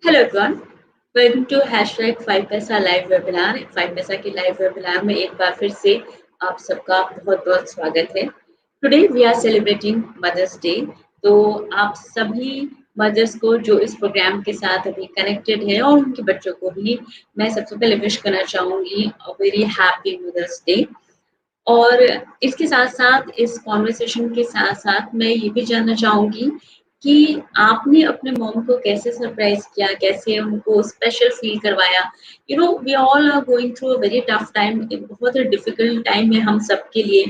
Hello everyone, welcome to hashtag 5 पैसा live webinar. 5 पैसा की लाइव वेबिनार में एक बार फिर से आप सबका बहुत बहुत स्वागत है। Today we are celebrating Mother's Day. तो आप सभी मदर्स को जो इस प्रोग्राम के साथ अभी कनेक्टेड है और उनके बच्चों को भी मैं सबसे पहले विश करना चाहूँगी a very happy mother's Day. और इसके साथ-साथ इस कॉन्वर्सेशन के साथ-साथ मैं ये भी जानना चाहूँगी कि आपने अपने मॉम को कैसे सरप्राइज़ किया? कैसे उनको स्पेशल फ़ील करवाया? You know we all are going through a very tough time, एक बहुत ही डिफ़िकल्ट टाइम है हम सबके लिए।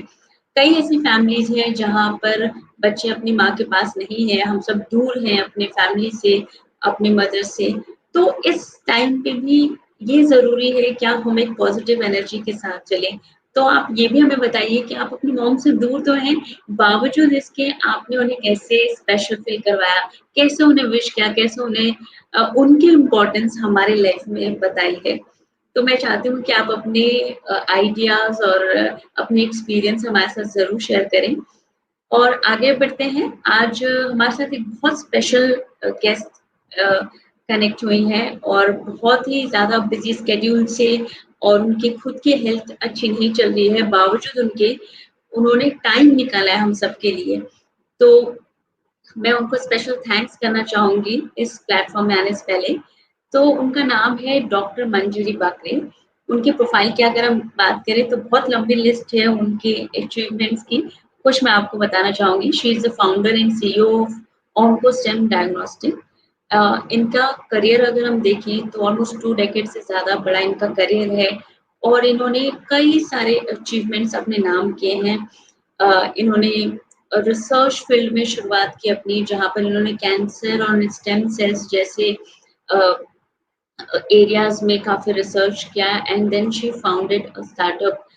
कई ऐसी फैमिलीज़ हैं जहाँ पर बच्चे अपनी माँ के पास नहीं हैं, हम सब दूर हैं अपने फैमिली से, अपने मदर से। तो इस टाइम पे भी ये ज़रूरी है क्या हम एक पॉज़िटिव एनर्जी के साथ चलें? तो आप ये भी हमें बताइए कि आप अपनी मॉम से दूर तो हैं, बावजूद इसके आपने उन्हें कैसे स्पेशल फ़ील करवाया? कैसे उन्हें विश किया? कैसे उन्हें उनकी इम्पोर्टेंस हमारी लाइफ़ में बताई है? तो मैं चाहती हूँ कि आप अपने आइडियाज़ और अपने एक्सपीरियंस हमारे साथ ज़रूर शेयर करें। और आगे बढ़ते हैं, आज हमारे साथ एक बहुत स्पेशल गेस्ट कनेक्ट हुई हैं और बहुत ही ज़्यादा बिज़ी शेड्यूल से और उनकी खुद की हेल्थ अच्छी नहीं चल रही है, बावजूद उनके उन्होंने टाइम निकाला है हम सबके लिए। तो मैं उनको स्पेशल थैंक्स करना चाहूँगी इस प्लेटफ़ॉर्म में आने से पहले। तो उनका नाम है डॉक्टर मंजरी बाकरे। उनके प्रोफ़ाइल की अगर हम बात करें तो बहुत लंबी लिस्ट है उनके अचीवमेंट्स की। कुछ मैं आपको बताना चाहूँगी। She is the founder and CEO of OncoStem Diagnostics। इनका करियर अगर हम देखें तो ऑलमोस्ट 2 डेकेड से ज़्यादा बड़ा इनका करियर है और इन्होंने कई सारे अचीवमेंट्स अपने नाम किए हैं। इन्होंने रिसर्च फील्ड में शुरुआत की अपनी, जहाँ पर इन्होंने कैंसर और स्टेम सेल्स जैसे एरियाज में काफ़ी रिसर्च किया and then she founded a startup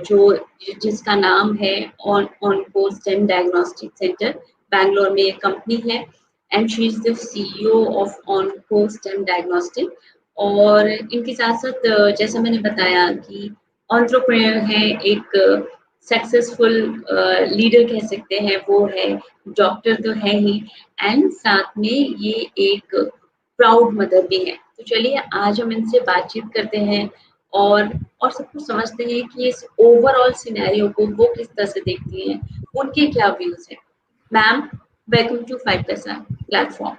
जो जिसका नाम है OncoStem diagnostic centre. Bangalore में एक कंपनी है and she is the CEO of OncoStem diagnostic. और इनके साथ-साथ जैसा मैंने बताया कि एंटरप्रेन्योर है, एक सक्सेसफुल लीडर कह सकते हैं वो है, डॉक्टर तो है ही एंड साथ में ये एक प्राउड मदर भी हैं। तो चलिए आज हम इनसे बातचीत करते हैं और सब कुछ समझते हैं कि इस ओवरऑल सिनेरियो को वो किस तरह से देखती हैं, उनके क्या व्यूज़ हैं। मैम, वेलकम टू 5 पैसा platform.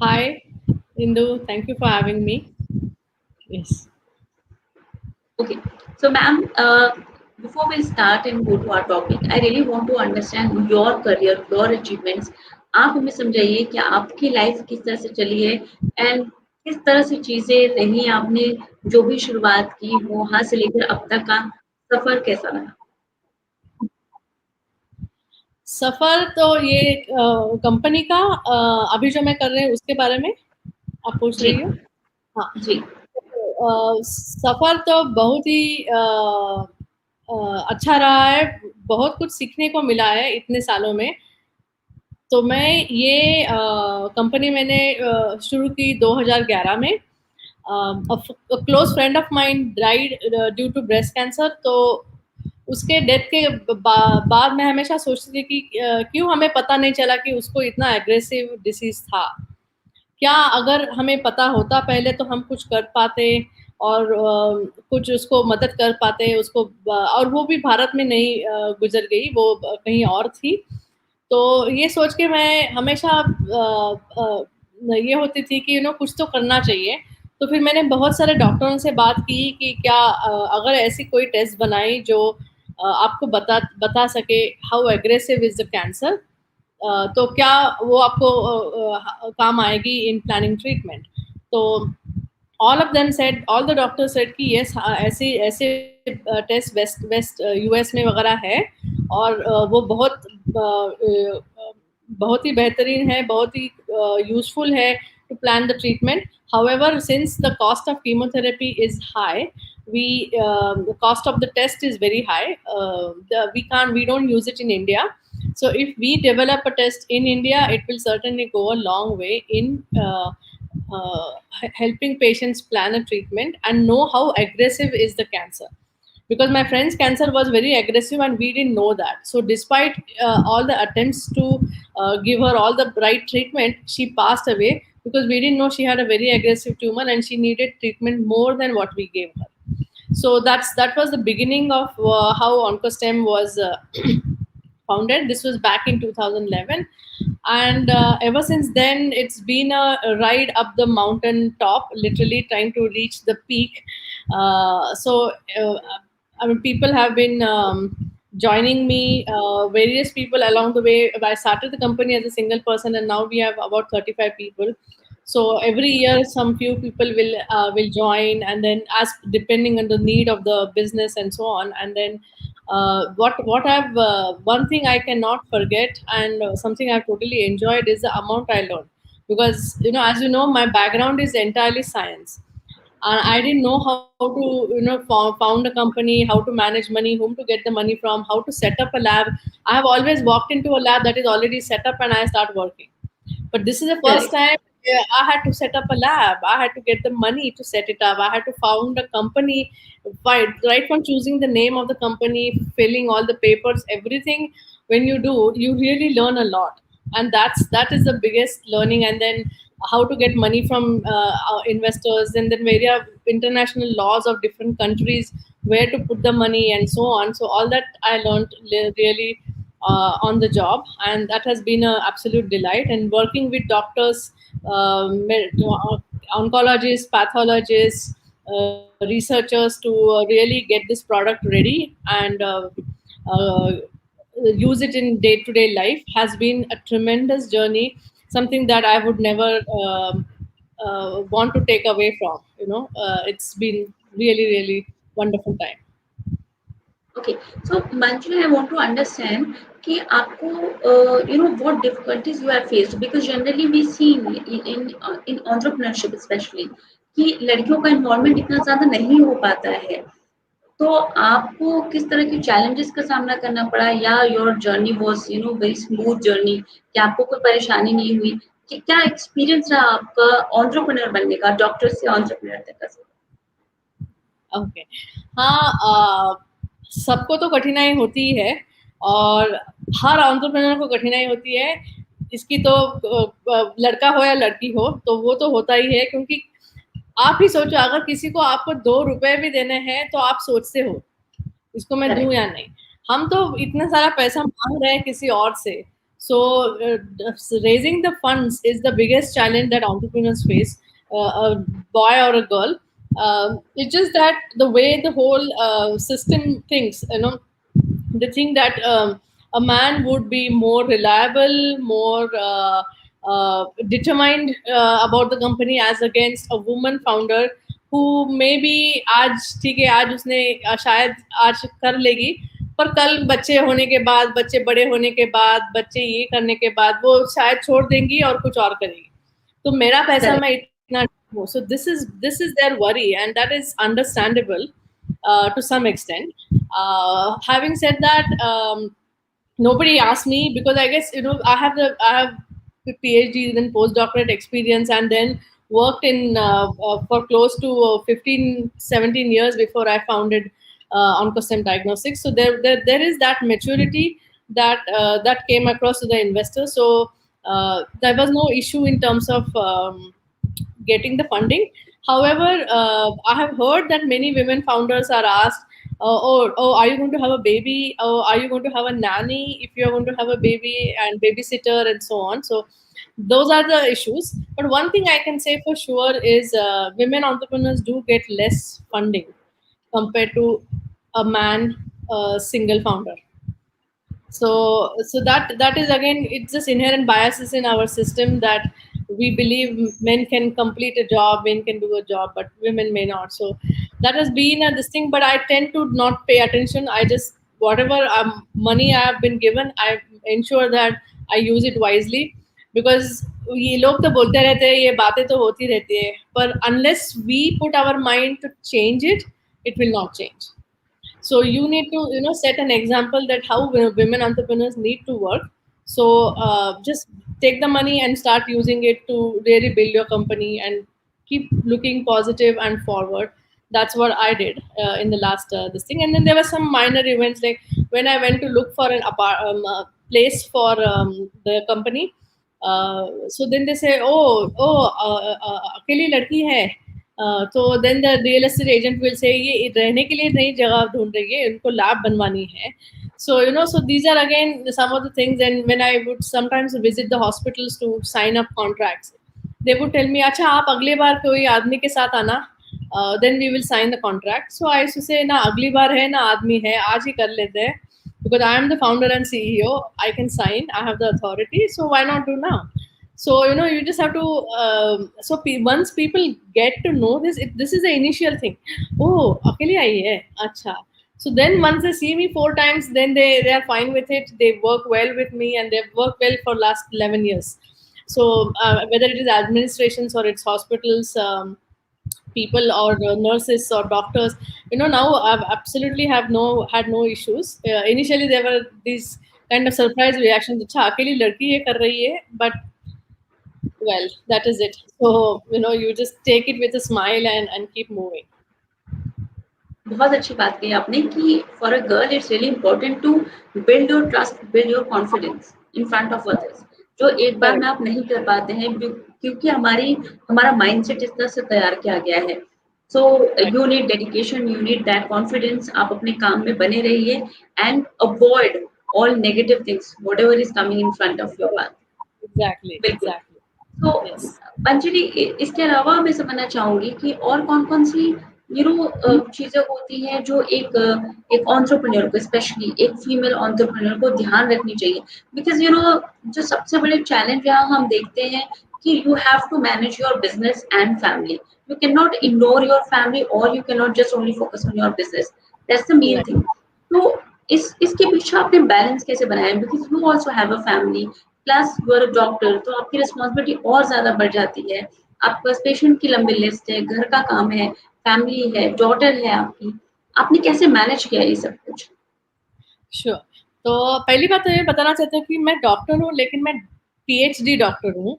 Hi, Indu. Thank you for having me. Yes. Okay, so ma'am, before we start and go to our topic, I really want to understand your career, your achievements. आप हमें समझाइए कि आपकी life किस तरह से चली है एंड किस तरह से चीजें रही आपने जो भी शुरुआत की वो वहां से लेकर अब तक का सफर कैसा रहा? सफर तो ये कंपनी का अभी जो मैं कर रही हूँ उसके बारे में आप पूछ जी रही हो। हाँ। जी। सफर तो बहुत ही अच्छा रहा है। बहुत कुछ सीखने को मिला है इतने सालों में। तो मैं ये कंपनी मैंने शुरू की 2011 में। Close friend of mine died due to breast cancer. तो उसके डेथ के बाद मैं हमेशा सोचती थी कि क्यों हमें पता नहीं चला कि उसको इतना एग्रेसिव डिसीज था। क्या अगर हमें पता होता पहले तो हम कुछ कर पाते और कुछ उसको मदद कर पाते उसको। और वो भी भारत में नहीं गुजर गई, वो कहीं और थी। तो ये सोच के मैं हमेशा ये होती थी कि कुछ तो करना चाहिए। तो फिर मैंने बहुत सारे डॉक्टरों से बात की कि क्या अगर ऐसी कोई टेस्ट बनाई जो आपको बता बता सके how aggressive is the cancer, तो क्या वो आपको काम आएगी इन प्लानिंग ट्रीटमेंट। तो ऑल द डॉक्टर सेड कि यस, ऐसे ऐसे टेस्ट वेस्ट वेस्ट यूएस में वगैरह है और वो बहुत ही बेहतरीन है, बहुत ही यूजफुल है to plan the treatment. However, since the cost of chemotherapy is high, we the cost of the test is very high. We don't use it in India. So if we develop a test in India, it will certainly go a long way in helping patients plan a treatment and know how aggressive is the cancer. because my friend's cancer was very aggressive and we didn't know that. So despite all the attempts to give her all the right treatment, she passed away because we didn't know she had a very aggressive tumor and she needed treatment more than what we gave her. So that was the beginning of how OncoStem was founded. This was back in 2011, and ever since then it's been a ride up the mountain top, literally trying to reach the peak. So I mean, people have been joining me, various people along the way. I started the company as a single person, and now we have about 35 people. So every year, some few people will join, and then as depending on the need of the business and so on. And then what I've one thing I cannot forget, and something I've totally enjoyed, is the amount I learned. Because as you know, my background is entirely science, and I didn't know how to found a company, how to manage money, whom to get the money from, how to set up a lab. I have always walked into a lab that is already set up and I start working. But this is the first Correct. time I had to set up a lab. I had to get the money to set it up. I had to found a company, right from choosing the name of the company, filling all the papers, everything. When you do, you really learn a lot, and that is the biggest learning. And then how to get money from our investors, and then various international laws of different countries, where to put the money, and so on. So all that I learned really on the job, and that has been an absolute delight. And working with doctors, oncologists, pathologists, researchers to really get this product ready and uh, use it in day-to-day life has been a tremendous journey, something that I would never want to take away from. It's been really, really wonderful time. Okay, so Manjula, I want to understand कि आपको what difficulties you have faced, because generally we see in entrepreneurship especially कि लड़कियों का involvement इतना ज़्यादा नहीं हो पाता है. तो आपको किस तरह के challenges का सामना करना पड़ा, या your journey was very smooth journey, कि आपको कोई परेशानी नहीं हुई, कि क्या experience रहा आपका entrepreneur बनने का, doctor से entrepreneur तक का? ओके। हाँ, सबको तो कठिनाई होती है, और हर एंटरप्रेन्योर को कठिनाई होती है। इसकी तो लड़का हो या लड़की हो, तो वो तो होता ही है, क्योंकि आप ही सोचो, अगर किसी को आपको 2 रुपए भी देने हैं, तो आप सोचते हो, इसको मैं दूँ Correct. या नहीं? हम तो इतना सारा पैसा माँग रहे हैं किसी और से। So, raising the funds is the biggest challenge that entrepreneurs face, a boy or a girl. It's just that the way the whole system thinks, they think that a man would be more reliable, more determined about the company, as against a woman founder who maybe आज ठीक है, आज उसने शायद आज कर लेगी, पर कल बच्चे होने के बाद, बच्चे बड़े होने के बाद, बच्चे ये करने के बाद वो शायद छोड़ देंगी और कुछ और करेगी। तो मेरा पैसा Correct. मैं इतना हूँ। So this is their worry, and that is understandable to some extent. Having said that, nobody asked me, because I guess I have PhD, then postdoctorate experience, and then worked in for close to 15, 17 years before I founded OncoStem Diagnostics. So there is that maturity that came across to the investors. So there was no issue in terms of getting the funding. However, I have heard that many women founders are asked, are you going to have a baby? Oh, are you going to have a nanny if you are going to have a baby, and babysitter and so on? So those are the issues. But one thing I can say for sure is women entrepreneurs do get less funding compared to a man single founder. So that is, again, it's just inherent biases in our system, that we believe men can complete a job, men can do a job, but women may not. So that has been a this thing, but I tend to not pay attention. I just, whatever money I have been given, I ensure that I use it wisely. Because ये लोग तो बोलते रहते हैं, ये बातें तो होती रहती है, पर unless we put our mind to change it, it will not change. So you need to set an example that how women entrepreneurs need to work. So just take the money and start using it to really build your company, and keep looking positive and forward. That's what I did in the last this thing. And then there were some minor events, like when I went to look for an place for the company. So then they say, अकेली लड़की है. तो then the real estate agent will say, ये रहने के लिए नई जगह ढूंढ रही है, इनको लैब बनवानी है. So so these are again some of the things. And when I would sometimes visit the hospitals to sign up contracts, they would tell me, अच्छा आप अगले बार कोई आदमी के साथ आना, then we will sign the contract. So I used to say, ना अगली बार है ना आदमी है, आज ही कर लेते हैं, because I am the founder and CEO. I can sign, I have the authority, so why not do now? So you just have to once people get to know this, this is the initial thing. Oh, अकेली आई है, अच्छा. So then once they see me 4 times, then they are fine with it. They work well with me, and they've worked well for last 11 years. So whether it is administrations or it's hospitals, people or nurses or doctors, now I've absolutely have no had no issues. Initially there were these kind of surprise reactions, अच्छा अकेली लड़की ये कर रही है, but well, that is it. So you just take it with a smile and keep moving. बहुत अच्छी बात कही आपने कि for a girl it's really important to build your trust, build your confidence in front of others, जो एक बार Correct. में आप नहीं कर पाते हैं क्योंकि हमारा माइंडसेट इस तरह से तैयार किया गया है. सो Right. You need dedication, you need that confidence. आप अपने काम में बने रहिए and avoid all negative things whatever is coming in front of your path. Exactly, बिल्कुल. exactly. तो Yes. अंजलि, इसके अलावा मैं समझना चाहूंगी कि और कौन-कौन सी चीजें होती हैं जो एक एंटरप्रेन्योर को, स्पेशली एक फीमेल एंटरप्रेन्योर को ध्यान रखनी चाहिए. बिकॉज़ जो सबसे बड़े चैलेंज यहाँ हम देखते हैं कि you have to manage your business and family. You can not ignore your family और you can not just only focus on your business. That's the main Right. Thing. तो इसके पीछे आपने बैलेंस कैसे बनाया? Because you also have a family plus you are a doctor, तो आपकी responsibility और ज्यादा बढ़ जाती है. आपके पास पेशेंट की लंबी लिस्ट है, घर का काम है, फैमिली है, डॉटर है आपकी. आपने कैसे मैनेज किया ये सब कुछ? श्योर. तो पहली बात तो ये बताना चाहती हूँ कि मैं डॉक्टर हूँ, लेकिन मैं पीएचडी डॉक्टर हूँ.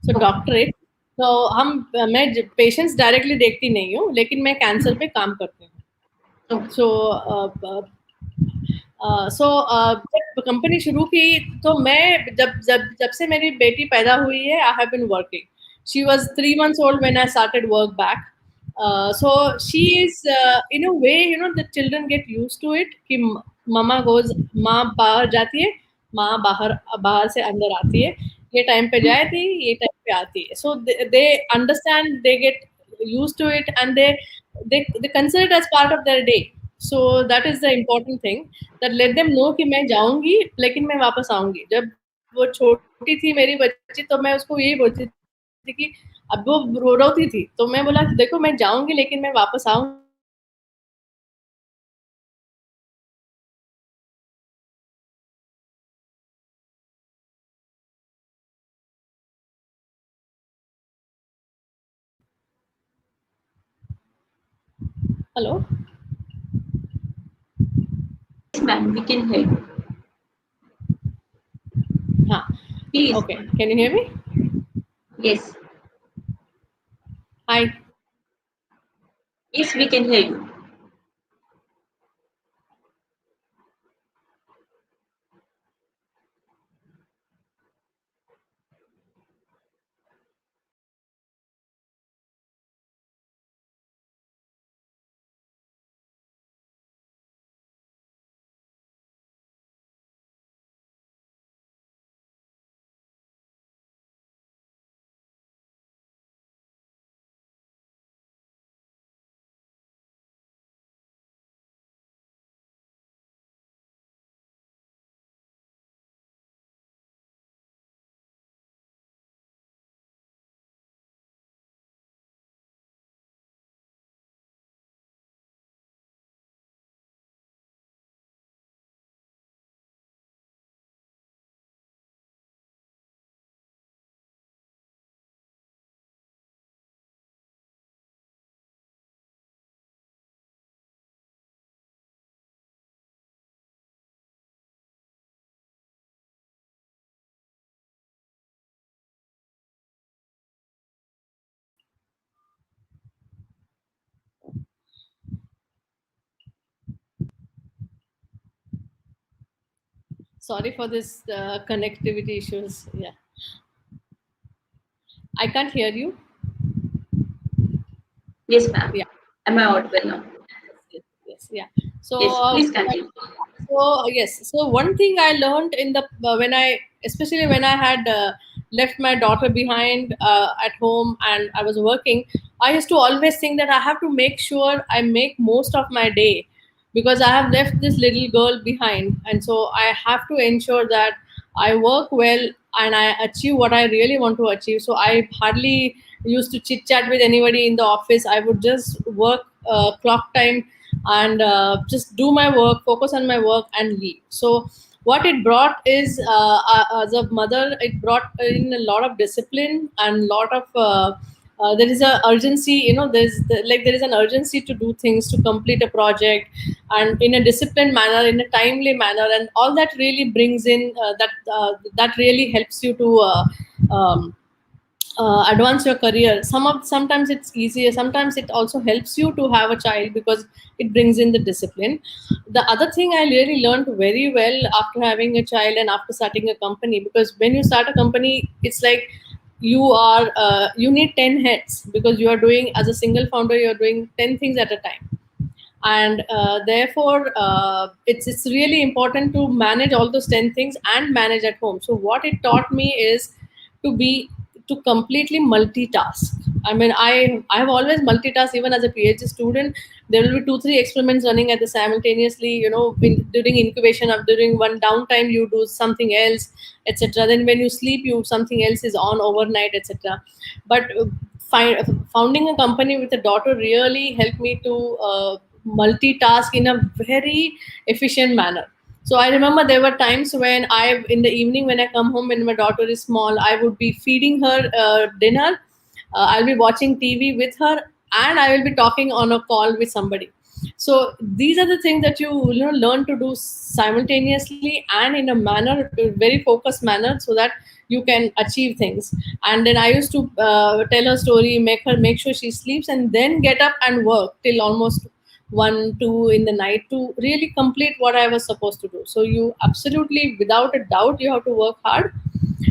So okay. डॉक्टरेट. तो मैं पेशेंट्स डायरेक्टली देखती नहीं हूँ, लेकिन मैं कैंसर पे काम करती हूँ. ओके. सो सो जब कंपनी शुरू की, तो मैं जब जब जब से मेरी बेटी पैदा हुई है, I have been working. She was 3 months old when I started work back. So she is, in a way, the children get used to it कि मामा गोज, माँ बाहर जाती है, माँ बाहर बाहर से अंदर आती है, ये टाइम पे जाती है, ये टाइम पे आती है. So they understand, they get used to it, and they consider it as part of their day. So that is the important thing, that let them know कि मैं जाऊंगी, लेकिन मैं वापस आऊंगी. जब वो छोटी थी मेरी बच्ची, तो मैं उसको यही बोलती थी कि अब वो रोती थी, तो मैं बोला देखो मैं जाऊंगी, लेकिन मैं वापस आऊंगी. Hello. Yes, ma'am, we can hear you. हाँ. Please. Okay, can you hear me? Yes. Hi. Yes, we can hear you. Sorry for this connectivity issues. Yeah, I can't hear you. Yes, ma'am. Yeah. Am I audible now? Yes, yes, yeah. So, Yes, please continue. yes. So one thing I learned in the when I, especially when I had left my daughter behind at home and I was working, I used to always think that I have to make sure I make most of my day, because I have left this little girl behind, and so I have to ensure that I work well and I achieve what I really want to achieve. So I hardly used to chit chat with anybody in the office. I would just work clock time and just do my work, focus on my work, and leave. So what it brought is, as a mother, it brought in a lot of discipline and lot of there is a urgency, like there is an urgency to do things, to complete a project, and in a disciplined manner, in a timely manner, and all that really brings in that really helps you to um, advance your career. Sometimes it's easier, sometimes it also helps you to have a child, because it brings in the discipline. The other thing I really learned very well after having a child and after starting a company, because when you start a company, it's like you need 10 heads, because you are doing, as a single founder, you're doing 10 things at a time. And therefore it's really important to manage all those 10 things and manage at home. So what it taught me is to be to completely multitask. I mean, I have always multitasked. Even as a PhD student, there will be 2 3 experiments running at the simultaneously, during incubation, or during one downtime you do something else, etc. Then when you sleep, you something else is on overnight, etc. But founding a company with a daughter really helped me to multitask in a very efficient manner. So I remember there were times when in the evening, when I come home, when my daughter is small, I would be feeding her dinner. I'll be watching TV with her, and I will be talking on a call with somebody. So these are the things that you learn to do simultaneously and in a manner, a very focused manner, so that you can achieve things. And then I used to tell her story, make sure she sleeps, and then get up and work till almost 1 2 in the night to really complete what I was supposed to do. So you absolutely, without a doubt, you have to work hard,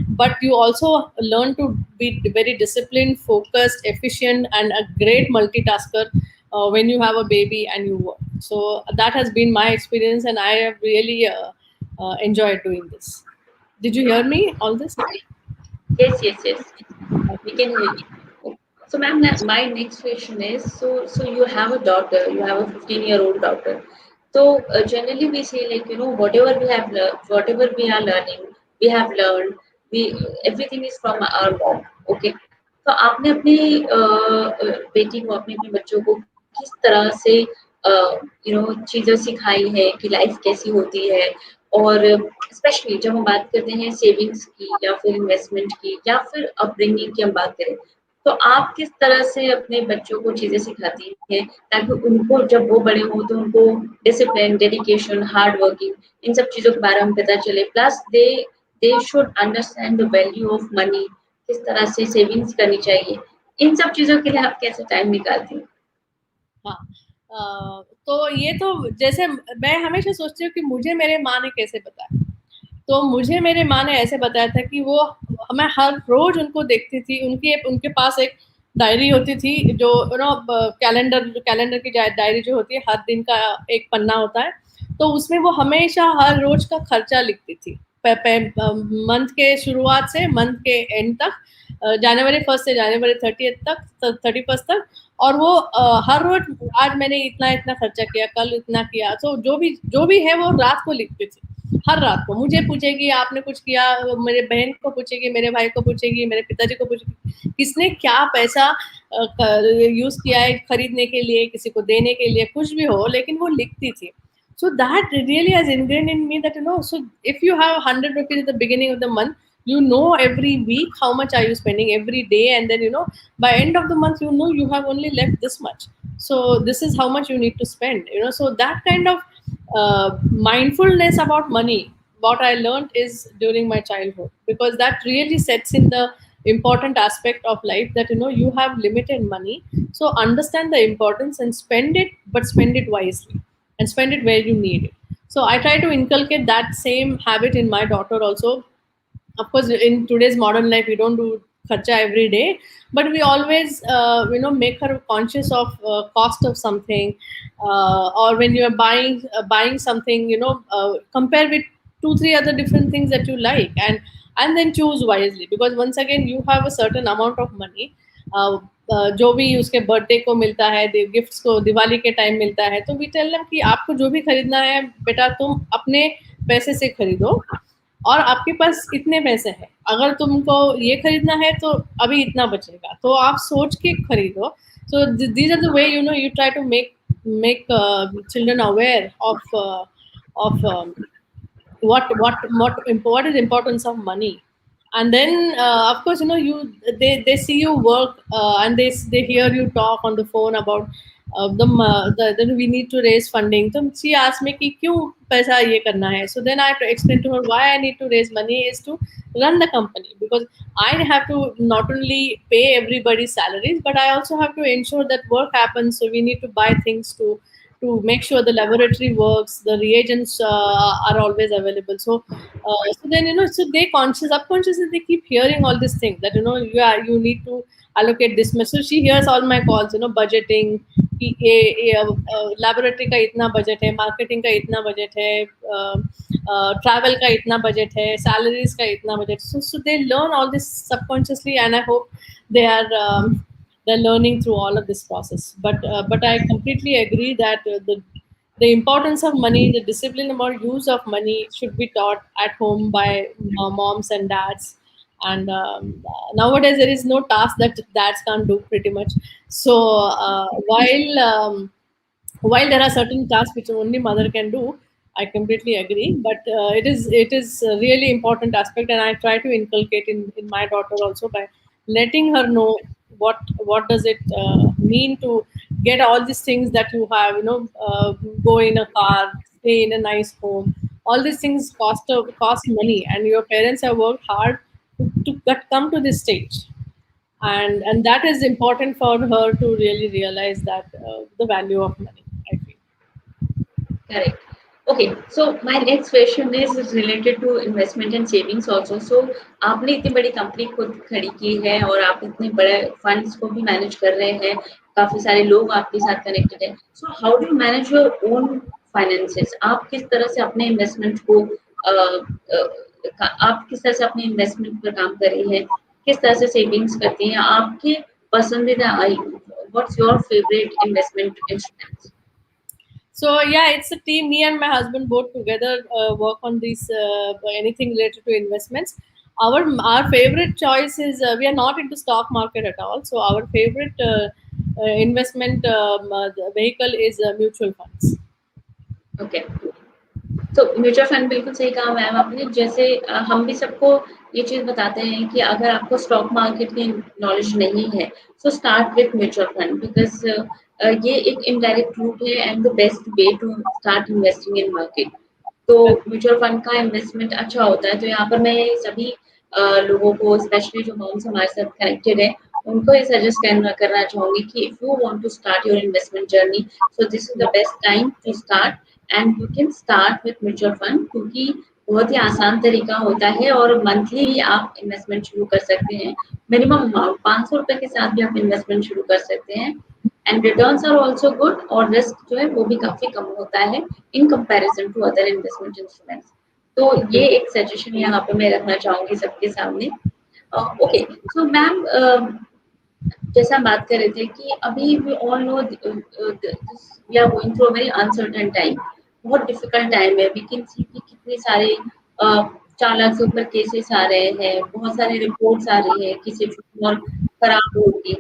but you also learn to be very disciplined, focused, efficient, and a great multitasker when you have a baby and you work. So that has been my experience, and I have really enjoyed doing this. Did you hear me all this? Yes, yes, yes. We can hear you. So, ma'am, my next question is: so you have a daughter, you have a 15-year-old daughter. So, generally we say, like, whatever we have learned, whatever we are learning, we have learned. We everything is from our mom. Okay. तो आपने अपनी बेटी को, अपने अपने बच्चों को किस तरह से चीजें सिखाई है कि लाइफ कैसी होती है, और स्पेशली जब हम बात करते हैं सेविंग्स की या फिर इन्वेस्टमेंट की या फिर अपब्रिंगिंग की हम बात करें, तो आप किस तरह से अपने बच्चों को चीजें सिखाती हैं ताकि उनको जब वो बड़े हों तो उनको डिसिप्लिन, डेडिकेशन, हार्ड वर्किंग, इन सब चीजों के बारे में पता चले, plus they should understand the value of money, किस तरह से सेविंग्स करनी चाहिए, इन सब चीजों के लिए आप कैसे टाइम निकालती हैं? हाँ। तो ये तो, जैसे मैं हमेशा सोचती हूँ कि मुझे मेरे माँ ने कैसे बताया। तो मुझे मेरे माँ ने ऐसे बताया था कि वो, मैं हर रोज उनको देखती थी, उनके उनके पास एक डायरी होती थी, जो कैलेंडर की डायरी जो होती है, हर दिन का एक पन्ना होता है। तो उसमें वो हमेशा हर रोज का खर्चा लिखती थी, मंथ के शुरुआत से मंथ के एंड तक, जनवरी 1 से जनवरी 30 तक, 31 तक। और वो हर रोज, आज मैंने इतना इतना खर्चा किया, कल इतना किया। तो जो भी है वो रात को लिखती थी। हर रात को मुझे पूछेगी, आपने कुछ किया, मेरे बहन को पूछेगी, मेरे भाई को पूछेगी, मेरे पिताजी को पूछेगी, किसने क्या पैसा यूज किया है खरीदने के लिए, किसी को देने के लिए, कुछ भी हो, लेकिन वो लिखती थी। So that really has ingrained in me that, so if you have 100 rupees at the beginning of the month, every week how much are you spending every day, and then by end of the month, you have only left this much. So this is how much you need to spend. So that kind of mindfulness about money, what I learned is during my childhood, because that really sets in the important aspect of life, that you have limited money. So understand the importance and spend it, but spend it wisely, and spend it where you need it. So I try to inculcate that same habit in my daughter also. Of course, in today's modern life we don't do kharcha every day, but we always make her conscious of cost of something, or when you are buying something, compare with two three other different things that you like, and then choose wisely, because once again you have a certain amount of money. जो भी उसके birthday को मिलता है, gifts को दिवाली के time मिलता है, तो वी टेल देम कि आपको जो भी खरीदना है बेटा तुम अपने पैसे से खरीदो, और आपके पास इतने पैसे हैं, अगर तुमको ये खरीदना है तो अभी इतना बचेगा, तो आप सोच के खरीदो. So these are the way, you try to make children aware of what is importance of money. And then of course, they see you work, and they hear you talk on the phone about then we need to raise funding. So she asked me कि क्यों पैसा ये करना है. So then I have to explain to her why I need to raise money is to run the company, because I have to not only pay everybody's salaries, but I also have to ensure that work happens. So we need to buy things to make sure the laboratory works, the reagents are always available. So then, so they conscious subconsciously they keep hearing all these things, that you need to allocate this much. So she hears all my calls, budgeting, कि laboratory का इतना budget है, marketing का इतना budget है, travel का इतना budget है, salaries का इतना budget. So they learn all this subconsciously, and I hope they are they're learning through all of this process. But I completely agree that the importance of money, the discipline about use of money should be taught at home by moms and dads. And nowadays there is no task that dads can't do pretty much. So while there are certain tasks which only mother can do, I completely agree, but it is a really important aspect, and I try to inculcate in my daughter also by letting her know what does it mean to get all these things that you have, go in a car, stay in a nice home. All these things cost money, and your parents have worked hard to come to this stage, and that is important for her to really realize that the value of money, I feel. Correct. Okay, so my next question is related to investment and savings also. So आपने इतनी बड़ी company खुद खड़ी की है और आप इतने बड़े फंड्स को भी मैनेज कर रहे हैं, काफी सारे लोग आपके साथ कनेक्टेड हैं. So how do you manage your own finances? आप किस तरह से अपने इन्वेस्टमेंट को आप किस तरह से अपने इन्वेस्टमेंट पर काम कर रही हैं? किस तरह से सेविंग्स करती हैं? आपके पसंदीदा what's your favourite investment instruments? So yeah, it's a team. Me and my husband both together work on these anything related to investments. Our favorite choice is we are not into stock market at all. So our favorite investment the vehicle is mutual funds. Okay, तो mutual fund बिल्कुल सही कहा ma'am आपने. जैसे हम भी सबको ये चीज बताते हैं कि अगर आपको स्टॉक मार्केट की नॉलेज नहीं है, so start with mutual fund, because ये एक इनडायरेक्ट रूट है and the best way to start investing in market. तो म्यूचुअल फंड का इन्वेस्टमेंट अच्छा होता है. तो यहाँ पर मैं सभी लोगों को, स्पेशली जो मॉम्स हमारे साथ कनेक्टेड है, उनको ये सजेस्ट करना चाहूंगी कि if you want to start your investment journey, so this is the best time to start and you can start with mutual fund, क्योंकि बहुत ही आसान तरीका होता है और मंथली ही आप इन्वेस्टमेंट शुरू कर सकते हैं. मिनिमम अमाउंट 500 रुपए के साथ भी आप इन्वेस्टमेंट शुरू कर सकते हैं and returns are also good, और रिस्क जो है वो भी काफी कम होता है in comparison to other investment instruments. तो ये एक सजेशन यहाँ पे मैं रखना चाहूंगी सबके सामने. ओके, सो मैम जैसा हम बात कर रहे थे कि अभी we all know we are going through a very uncertain time. बहुत डिफिकल्ट टाइम है. वी कैन सी कि कितने सारे 4 लाख से ऊपर केसेस आ रहे हैं, बहुत सारी रिपोर्ट्स आ रही है किसी और खराब होगी,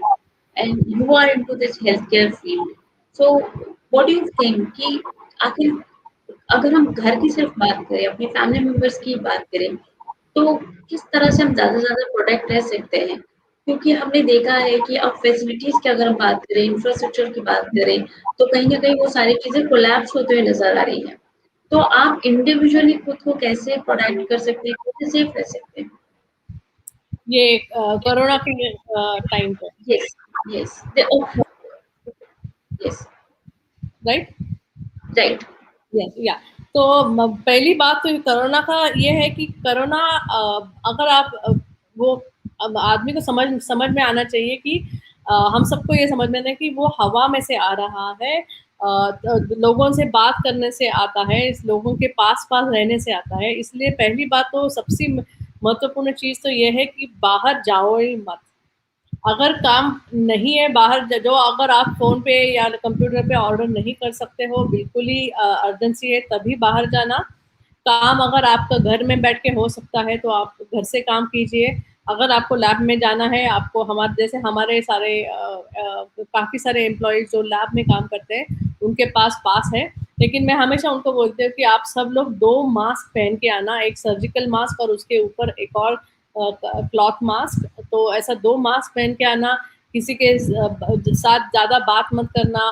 and you are into this health care field. So what do you think कि आखिर अगर हम घर की सिर्फ बात करें, अपनी फैमिली मेंबर्स की बात करें, तो किस तरह से हम ज़्यादा से ज़्यादा प्रोटेक्ट रह सकते हैं? क्योंकि हमने देखा है कि अब फैसिलिटीज़ की अगर हम बात करें, इंफ्रास्ट्रक्चर की बात करें, तो कहीं न कहीं वो सारी चीज़ें कोलैप्स होते हुए नज़र आ रही हैं. तो आप इंडिविजुअली खुद को कैसे प्रोटेक्ट कर सकते हैं, कैसे सेफ रह सकते हैं? ये कोरोना के टाइम पे, yes, yes. The oh, yes, right? Right. Yes, yeah. तो पहली बात तो कोरोना का ये है कि कोरोना अगर आप वो अब आदमी को समझ समझ में आना चाहिए कि हम सबको ये समझ में आना है कि वो हवा में से आ रहा है, लोगों से बात करने से आता है, इस लोगों के पास पास रहने से आता है। इसलिए पहली बात तो सबसे महत्वपूर्ण चीज़ तो ये है कि बाहर जाओ ही मत। अगर काम नहीं है बाहर जो अगर आप फ़ोन पे या कंप्यूटर पे ऑर्डर नहीं कर सकते हो, बिल्कुल ही अर्जेंसी है तभी बाहर जाना। काम अगर आपका घर में बैठ के हो सकता है तो आप घर से काम कीजिए। अगर आपको लैब में जाना है, आपको हमारे जैसे हमारे सारे काफ़ी सारे एम्प्लॉइज़ जो लैब में काम करते हैं, उनके पास पास है। लेकिन मैं हमेशा उनको बोलती हूँ कि आप सब लोग 2 मास्क पहन के आना, एक सर्जिकल मास्क और उसके ऊपर एक और क्लॉथ मास्क। तो ऐसा 2 मास्क पहन के आना, किसी के साथ ज़्यादा बात मत करना,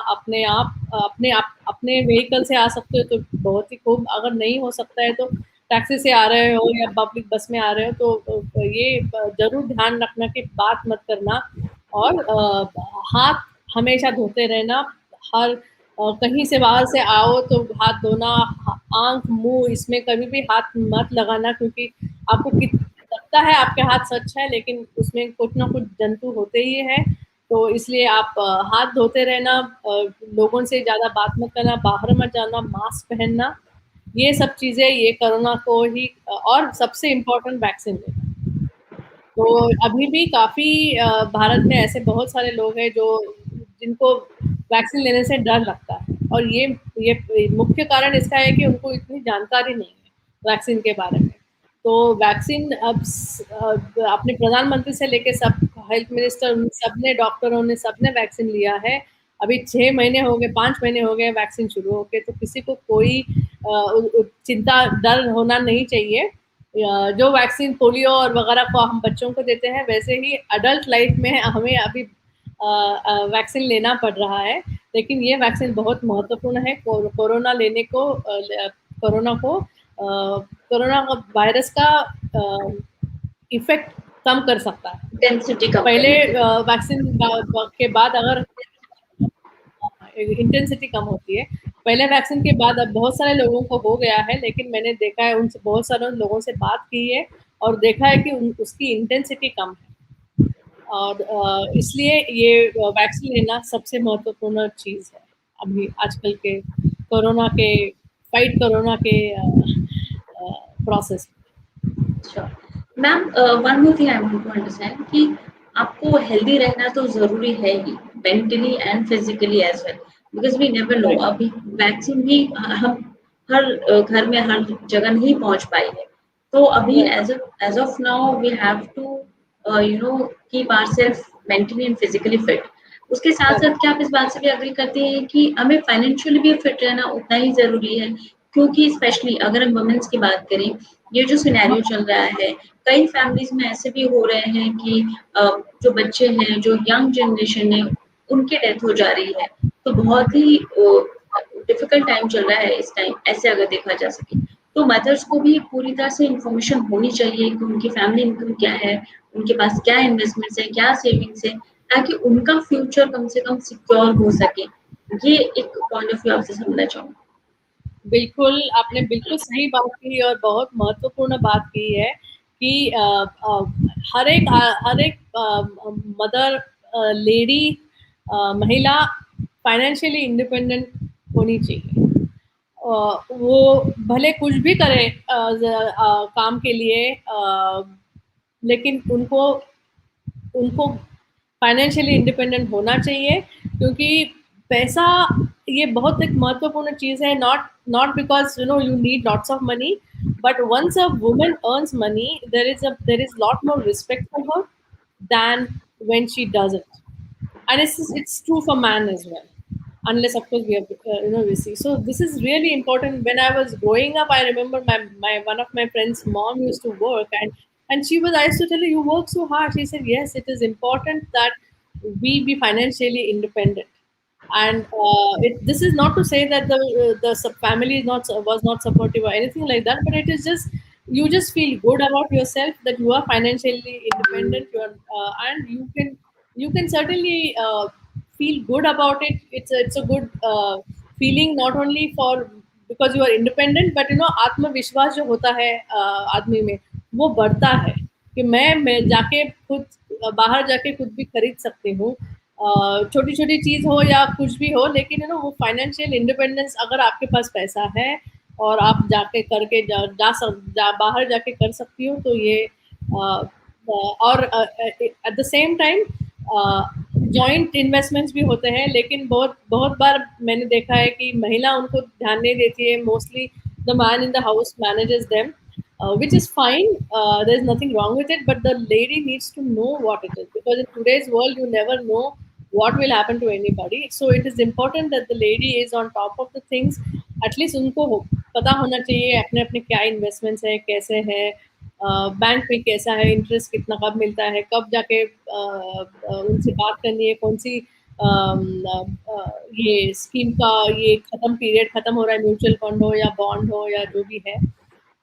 अपने व्हीकल से आ सकते हो तो बहुत ही खूब, अगर नहीं हो सकता है तो टैक्सी से आ रहे हो या पब्लिक बस में आ रहे हो तो ये ज़रूर ध्यान रखना कि बात मत करना और हाथ हमेशा धोते रहना। हर कहीं से बाहर से आओ तो हाथ धोना, आँख, मुँह इसमें कभी भी हाथ मत लगाना क्योंकि आपको कित लगता है आपके हाथ स्वच्छ है लेकिन उसमें कुछ ना कुछ जंतु होते ही हैं। तो इसलिए आप हाथ धोते रहना, लोगों से ज़्यादा बात मत करना, बाहर मत जाना, मास्क पहनना, ये सब चीज़ें ये कोरोना को ही और सबसे इम्पोर्टेंट वैक्सीन लेना। तो अभी भी काफ़ी भारत में ऐसे बहुत सारे लोग हैं जो जिनको वैक्सीन लेने से डर लगता है और ये मुख्य कारण इसका है कि उनको इतनी जानकारी नहीं है वैक्सीन के बारे में। तो वैक्सीन अपने प्रधानमंत्री से लेके सब हेल्थ मिनिस्टर उन सबने डॉक्टरों ने सबने वैक्सीन लिया है। अभी 6 महीने हो गए, 5 महीने हो गए वैक्सीन शुरू होके, तो किसी को कोई चिंता, डर होना नहीं चाहिए। जो वैक्सीन पोलियो और वगैरह को हम बच्चों को देते हैं वैसे ही अडल्ट लाइफ में हमें अभी वैक्सीन लेना पड़ रहा है। लेकिन ये वैक्सीन बहुत महत्वपूर्ण है कोरोना लेने को कोरोना को कोरोना वायरस का इफेक्ट कम कर सकता है। इंटेंसिटी कम पहले करने के लिए। वैक्सीन के बाद अगर इंटेंसिटी कम होती है, पहले वैक्सीन के बाद अब बहुत सारे लोगों को हो गया है, लेकिन मैंने देखा है उनसे बहुत सारे लोगों से बात की है और देखा है कि उसकी इंटेंसिटी कम है और इसलिए ये वैक्सीन लेना सबसे महत्वपूर्ण चीज़ है अभी आजकल के कोरोना के फाइट कोरोना के process. Sure. Ma'am, one more thing I want to understand कि आपको हेल्दी रहना तो ज़रूरी है ही, mentally and physically as well, because we never know right. अभी वैक्सीन भी हम हर घर में हर जगह नहीं पहुंच पाई है। तो अभी right. As of now we have to keep our self mentally and physically fit. उसके साथ साथ करेक्ट। क्या आप इस बात से भी अग्री करते हैं कि हमें फाइनेंशियली भी फिट रहना उतना ही ज़रूरी है? क्योंकि स्पेशली अगर हम वुमेन्स की बात करें, ये जो सिनेरियो चल रहा है, कई फैमिलीज में ऐसे भी हो रहे हैं कि जो बच्चे हैं, जो यंग जनरेशन है, उनकी डेथ हो जा रही है। तो बहुत ही डिफिकल्ट टाइम चल रहा है इस टाइम, ऐसे अगर देखा जा सके। तो मदर्स को भी पूरी तरह से इंफॉर्मेशन होनी चाहिए कि उनकी फैमिली इनकम क्या है, उनके पास क्या इन्वेस्टमेंट्स है, क्या सेविंग्स है, ताकि उनका फ्यूचर कम से कम सिक्योर हो सके। ये एक पॉइंट ऑफ व्यू आपसे समझना चाहूँगी। बिल्कुल, आपने बिल्कुल सही बात की और बहुत महत्वपूर्ण बात की है कि हर एक मदर लेडी महिला फाइनेंशियली इंडिपेंडेंट होनी चाहिए। वो भले कुछ भी करे काम के लिए, लेकिन उनको उनको फाइनेंशियली इंडिपेंडेंट होना चाहिए क्योंकि पैसा ये बहुत एक महत्वपूर्ण चीज़ है। Not not because you need lots of money, but once a woman earns money there is lot more respect for her than when she does it. And it's true for man as well, unless of course we have we see. So this is really important. When I was growing up, I remember my one of my friends mom used to work, and I used to tell her, you work so hard. She said, yes, it is important that we be financially independent. And this is not to say that the family is not was not supportive or anything like that, but it is just you just feel good about yourself that you are financially independent. You are and you can certainly feel good about it. It's a good feeling not only for because you are independent, but आत्मविश्वास जो होता है आदमी में, वो बढ़ता है कि मैं जाके खुद बाहर जाके कुछ भी खरीद सकती हूँ, छोटी छोटी चीज हो या कुछ भी हो, लेकिन वो फाइनेंशियल इंडिपेंडेंस अगर आपके पास पैसा है और आप जाके करके बाहर जाके कर सकती हो, तो ये और at the same time joint investments भी होते हैं, लेकिन बहुत बहुत बार मैंने देखा है कि महिला उनको ध्यान नहीं देती है, mostly the man in the house manages them, which is fine. There's nothing wrong with it, but the lady needs to know what it is, because in today's world, you never know what will happen to anybody. So it is important that the lady is on top of the things. At least उनको पता होना चाहिए अपने अपने क्या investments है, कैसे है, बैंक में कैसा है, इंटरेस्ट कितना कब मिलता है, कब जाके उनसे बात करनी है, कौन सी ये स्कीम का ये खत्म पीरियड खत्म हो रहा है, म्यूचुअल फंड हो या बॉन्ड हो या जो भी है।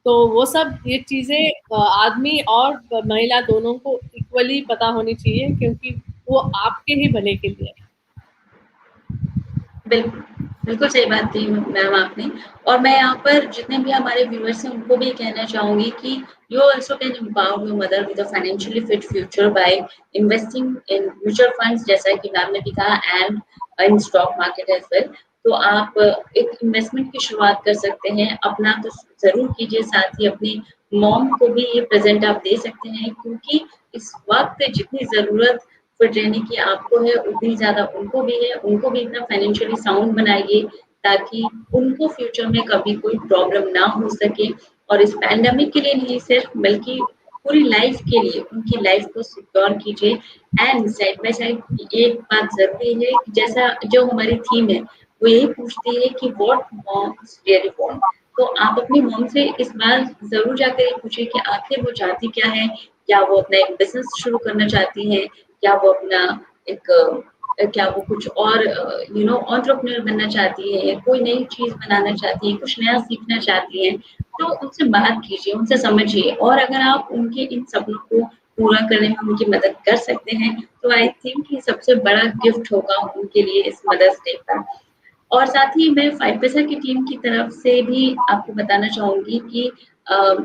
तो वो सब ये चीज़ें आदमी और महिला दोनों को इक्वली पता होनी चाहिए, क्योंकि वो आपके ही भले के लिए है। बिल्कुल, बिल्कुल सही बात कही मैम आपने। और मैं यहाँ पर जितने भी हमारे व्यूअर्स हैं उनको भी कहना चाहूँगी कि you also can empower your mother with a financially fit future by investing in mutual funds, जैसा कि मैम ने भी कहा, and in stock market as well. तो आप एक इन्वेस्टमेंट की शुरुआत कर सकते हैं। अपना तो ज़रूर कीजिए, साथ ही अपनी मॉम को भी ये प्रेज़ेंट आप दे सकते हैं, क्योंकि इस वक़्त जितनी ज़रूरत फिट रहने की आपको है, उतनी ज़्यादा उनको भी है। उनको भी इतना फाइनेंशियली साउंड बनाइए ताकि उनको फ्यूचर में कभी कोई प्रॉब्लम ना हो सके। और इस पैंडेमिक के लिए नहीं सिर्फ, बल्कि पूरी लाइफ के लिए उनकी लाइफ को सिक्योर कीजिए। एंड साइड बाय साइड एक बात ज़रूरी है कि जैसा जो हमारी थीम है, वो यही पूछती है कि व्हाट मॉम्स रियली वांट। तो आप अपनी मॉम से इस बार ज़रूर जाकर ये पूछिए कि आखिर वो चाहती क्या है? क्या वो अपना एक बिज़नेस शुरू करना चाहती हैं? क्या वो अपना एक क्या वो कुछ और एंटरप्रेन्योर बनना चाहती है, या कोई नई चीज़ बनाना चाहती है, कुछ नया सीखना चाहती हैं? तो उनसे बात कीजिए, उनसे समझिए, और अगर आप उनके इन सपनों को पूरा करने में उनकी मदद कर सकते हैं, तो आई थिंक ये सबसे बड़ा गिफ्ट होगा उनके लिए इस मदर्स डे पर। और साथ ही मैं 5 पैसा की टीम की तरफ से भी आपको बताना चाहूँगी कि अ,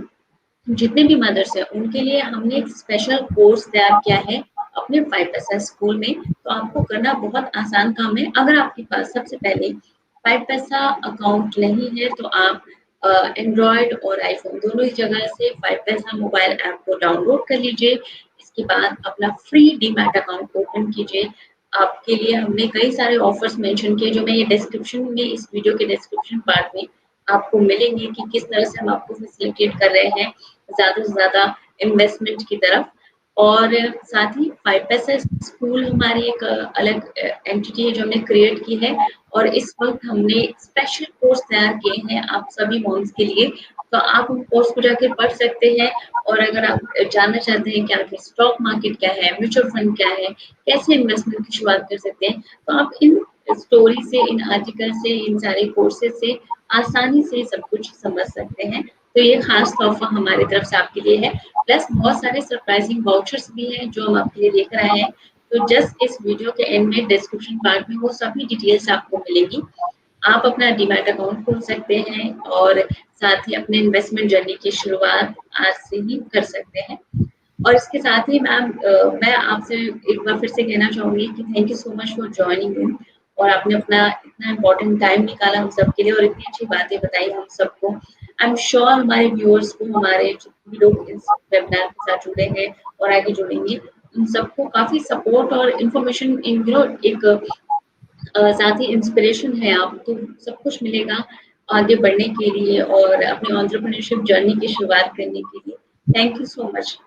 जितने भी मदर्स हैं उनके लिए हमने एक स्पेशल कोर्स तैयार किया है अपने 5 पैसा स्कूल में। तो आपको करना बहुत आसान काम है। अगर आपके पास सबसे पहले 5 पैसा अकाउंट नहीं है, तो आप एंड्रॉयड और आईफ़ोन दोनों ही जगह से 5 पैसा मोबाइल ऐप को डाउनलोड कर लीजिए। इसके बाद अपना फ्री डीमैट अकाउंट ओपन कीजिए। आपके लिए हमने कई सारे ऑफर्स मेंशन किए, जो मैं ये डिस्क्रिप्शन में, इस वीडियो के डिस्क्रिप्शन पार्ट में आपको मिलेंगे कि किस तरह से हम आपको फैसिलिटेट कर रहे हैं ज़्यादा से ज़्यादा इन्वेस्टमेंट की तरफ। और साथ ही 5 पैसा स्कूल हमारी एक अलग एंटिटी है जो हमने क्रिएट की है, और इस वक़्त हमने स्पेशल कोर्स तैयार किए हैं आप सभी मॉम्स के लिए। तो आप उन कोर्स को जाके पढ़ सकते हैं। और अगर आप जानना चाहते हैं कि आखिर स्टॉक मार्केट क्या है, म्यूचुअल फंड क्या है, कैसे इन्वेस्टमेंट की शुरुआत कर सकते हैं, तो आप इन स्टोरी से, इन आर्टिकल से, इन सारे कोर्सेज़ से आसानी से सब कुछ समझ सकते हैं। तो ये खास तोहफ़ा हमारी तरफ से आपके लिए है। प्लस बहुत सारे सरप्राइजिंग वाउचर्स भी हैं जो हम आपके लिए लेकर आए हैं। तो जस्ट इस वीडियो के एंड में डिस्क्रिप्शन पार्ट में वो सभी डिटेल्स आपको मिलेगी। आप अपना डीमैट अकाउंट खोल सकते हैं और साथ ही अपने इन्वेस्टमेंट जर्नी की शुरुआत आज से ही कर सकते हैं। और इसके साथ ही मैम, मैं आपसे एक बार फिर से कहना चाहूँगी कि thank you so much for joining in, और आपने अपना इतना इम्पोर्टेंट टाइम निकाला हम सबके लिए और इतनी अच्छी बातें बताई हम सबको। आई एम श्योर हमारे व्यूअर्स को, हमारे जितने भी लोग इस वेबिनार के साथ जुड़े हैं और आगे जुड़ेंगे, उन सबको काफ़ी सपोर्ट और इन्फॉर्मेशन, एक साथ ही इंस्पिरेशन है आपको, सब कुछ मिलेगा आगे बढ़ने के लिए और अपने एंटरप्रेन्योरशिप जर्नी की शुरुआत करने के लिए। Thank you so much.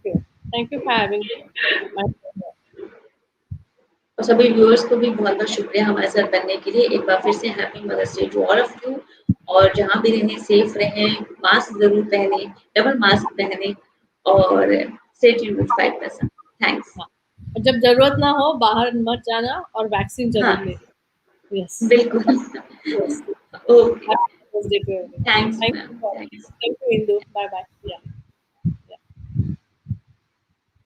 Thank you for having me. और सभी व्यूअर्स को भी बहुत बहुत शुक्रिया हमारे साथ बनने के लिए। एक बार फिर से happy mother's day to all of you. और जहाँ भी रहें सेफ रहें, मास्क जरूर पहने, डबल मास्क पहने, और स्टे ट्यून्ड विद 5 पैसा। थैंक्स। हाँ, और जब जरूरत ना हो बाहर मत जाना, और वैक्सीन हाँ, जरूर लेना। यस। बिल्कुल। Yes. Okay, happy mother's day to everyone. Thanks thank ma'am, you. Thanks. Thank you Indu. Bye bye. या